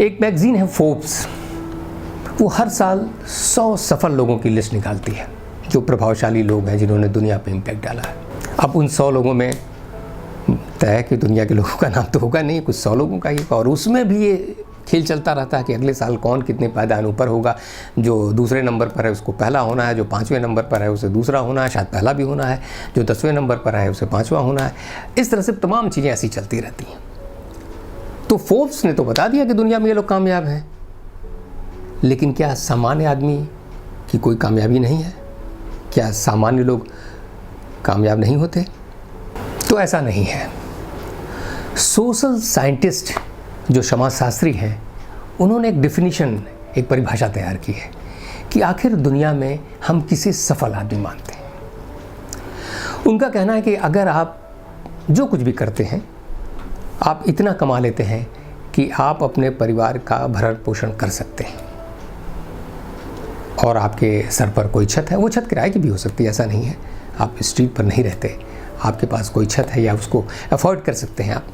एक मैगज़ीन है फोर्ब्स, वो हर साल 100 सफल लोगों की लिस्ट निकालती है जो प्रभावशाली लोग हैं जिन्होंने दुनिया पे इम्पैक्ट डाला है। अब उन 100 लोगों में तय है कि दुनिया के लोगों का नाम तो होगा नहीं, कुछ 100 लोगों का ही, और उसमें भी ये खेल चलता रहता है कि अगले साल कौन कितने पायदान ऊपर होगा। जो दूसरे नंबर पर है उसको पहला होना है, जो 5वें नंबर पर है उसे दूसरा होना है, शायद पहला भी होना है, जो 10वें नंबर पर है उसे 5वां होना है। इस तरह से तमाम चीज़ें ऐसी चलती रहती हैं। तो फोर्ब्स ने तो बता दिया कि दुनिया में ये लोग कामयाब हैं, लेकिन क्या सामान्य आदमी की कोई कामयाबी नहीं है? क्या सामान्य लोग कामयाब नहीं होते? तो ऐसा नहीं है। सोशल साइंटिस्ट जो समाजशास्त्री हैं, उन्होंने एक डेफिनेशन, एक परिभाषा तैयार की है कि आखिर दुनिया में हम किसे सफल आदमी मानते हैं। उनका कहना है कि अगर आप जो कुछ भी करते हैं, आप इतना कमा लेते हैं कि आप अपने परिवार का भरण पोषण कर सकते हैं और आपके सर पर कोई छत है, वो छत किराए की भी हो सकती है, ऐसा नहीं है, आप स्ट्रीट पर नहीं रहते, आपके पास कोई छत है या उसको अफोर्ड कर सकते हैं आप,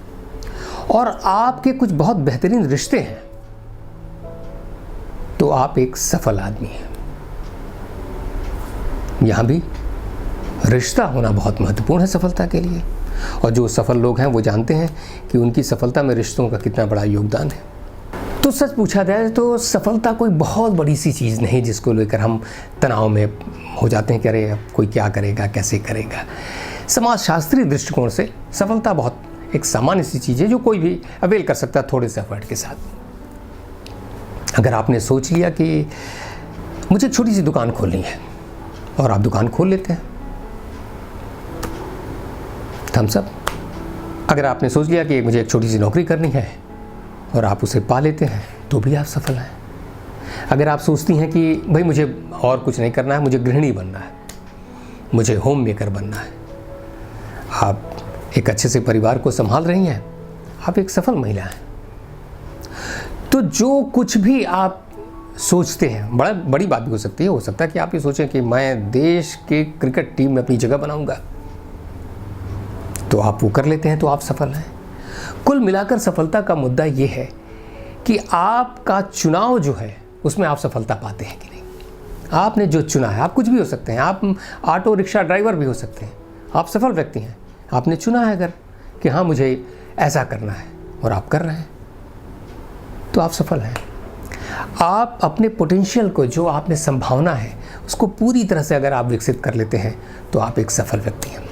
और आपके कुछ बहुत बेहतरीन रिश्ते हैं, तो आप एक सफल आदमी हैं। यहाँ भी रिश्ता होना बहुत महत्वपूर्ण है सफलता के लिए, और जो सफल लोग हैं वो जानते हैं कि उनकी सफलता में रिश्तों का कितना बड़ा योगदान है। तो सच पूछा जाए तो सफलता कोई बहुत बड़ी सी चीज़ नहीं जिसको लेकर हम तनाव में हो जाते हैं कि अरे अब कोई क्या करेगा, कैसे करेगा। समाजशास्त्रीय दृष्टिकोण से सफलता बहुत एक सामान्य सी चीज़ है जो कोई भी अवेल कर सकता है थोड़े से एफर्ट के साथ। अगर आपने सोच लिया कि मुझे एक छोटी सी दुकान खोलनी है और आप दुकान खोल लेते हैं, थम्स अप। अगर आपने सोच लिया कि मुझे एक छोटी सी नौकरी करनी है और आप उसे पा लेते हैं, तो भी आप सफल हैं। अगर आप सोचती हैं कि भाई मुझे और कुछ नहीं करना है, मुझे गृहिणी बनना है, मुझे होम मेकर बनना है, आप एक अच्छे से परिवार को संभाल रही हैं, आप एक सफल महिला हैं। तो जो कुछ भी आप सोचते हैं, बड़ी बात भी हो सकती है, हो सकता है कि आप ये सोचें कि मैं देश के क्रिकेट टीम में अपनी जगह बनाऊंगा, तो आप वो कर लेते हैं, तो आप सफल हैं। कुल मिलाकर सफलता का मुद्दा ये है कि आपका चुनाव जो है उसमें आप सफलता पाते हैं कि नहीं। आपने जो चुना है, आप कुछ भी हो सकते हैं, आप ऑटो रिक्शा ड्राइवर भी हो सकते हैं, आप सफल व्यक्ति हैं। आपने चुना है अगर कि हाँ मुझे ऐसा करना है और आप कर रहे हैं, तो आप सफल हैं। आप अपने पोटेंशियल को, जो आप में संभावना है, उसको पूरी तरह से अगर आप विकसित कर लेते हैं, तो आप एक सफल व्यक्ति हैं।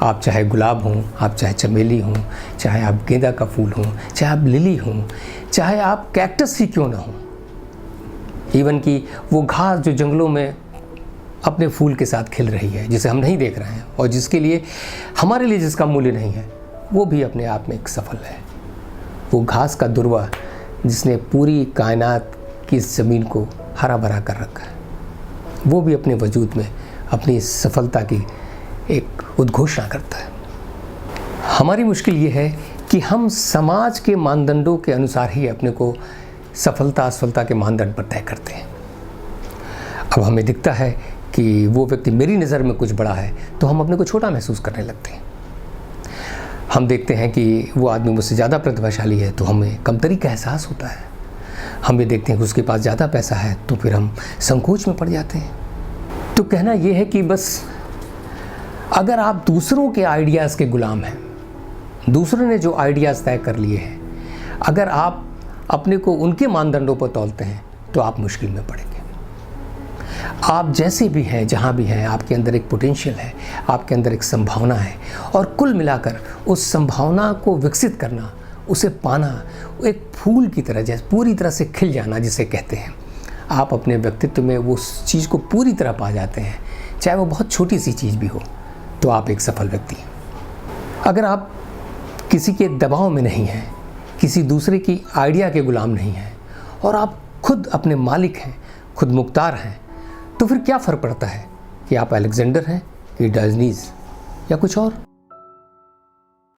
आप चाहे गुलाब हों, आप चाहे चमेली हों, चाहे आप गेंदा का फूल हों, चाहे आप लिली हों, चाहे आप कैक्टस ही क्यों ना हों, इवन कि वो घास जो जंगलों में अपने फूल के साथ खिल रही है, जिसे हम नहीं देख रहे हैं और जिसके लिए हमारे लिए जिसका मूल्य नहीं है, वो भी अपने आप में एक सफल है। वो घास का दुर्वा जिसने पूरी कायनात की ज़मीन को हरा भरा कर रखा है, वो भी अपने वजूद में अपनी सफलता की एक उद्घोषणा करता है। हमारी मुश्किल ये है कि हम समाज के मानदंडों के अनुसार ही अपने को सफलता असफलता के मानदंड पर तय करते हैं। अब हमें दिखता है कि वो व्यक्ति मेरी नज़र में कुछ बड़ा है, तो हम अपने को छोटा महसूस करने लगते हैं। हम देखते हैं कि वो आदमी मुझसे ज़्यादा प्रतिभाशाली है, तो हमें कमतरी का एहसास होता है। हम ये देखते हैं कि उसके पास ज़्यादा पैसा है, तो फिर हम संकोच में पड़ जाते हैं। तो कहना ये है कि बस अगर आप दूसरों के आइडियाज़ के गुलाम हैं, दूसरों ने जो आइडियाज़ तय कर लिए हैं, अगर आप अपने को उनके मानदंडों पर तौलते हैं, तो आप मुश्किल में पड़ेंगे। आप जैसे भी हैं, जहाँ भी हैं, आपके अंदर एक पोटेंशियल है, आपके अंदर एक संभावना है, और कुल मिलाकर उस संभावना को विकसित करना, उसे पाना, एक फूल की तरह जैसे पूरी तरह से खिल जाना जिसे कहते हैं। आप अपने व्यक्तित्व में वो चीज़ को पूरी तरह पा जाते हैं, चाहे वो बहुत छोटी सी चीज़ भी हो, तो आप एक सफल व्यक्ति हैं। अगर आप किसी के दबाव में नहीं हैं, किसी दूसरे की आइडिया के गुलाम नहीं हैं, और आप खुद अपने मालिक हैं, खुद मुख्तार हैं, तो फिर क्या फ़र्क पड़ता है कि आप अलेक्जेंडर हैं कि डायोजनीज़ या कुछ और।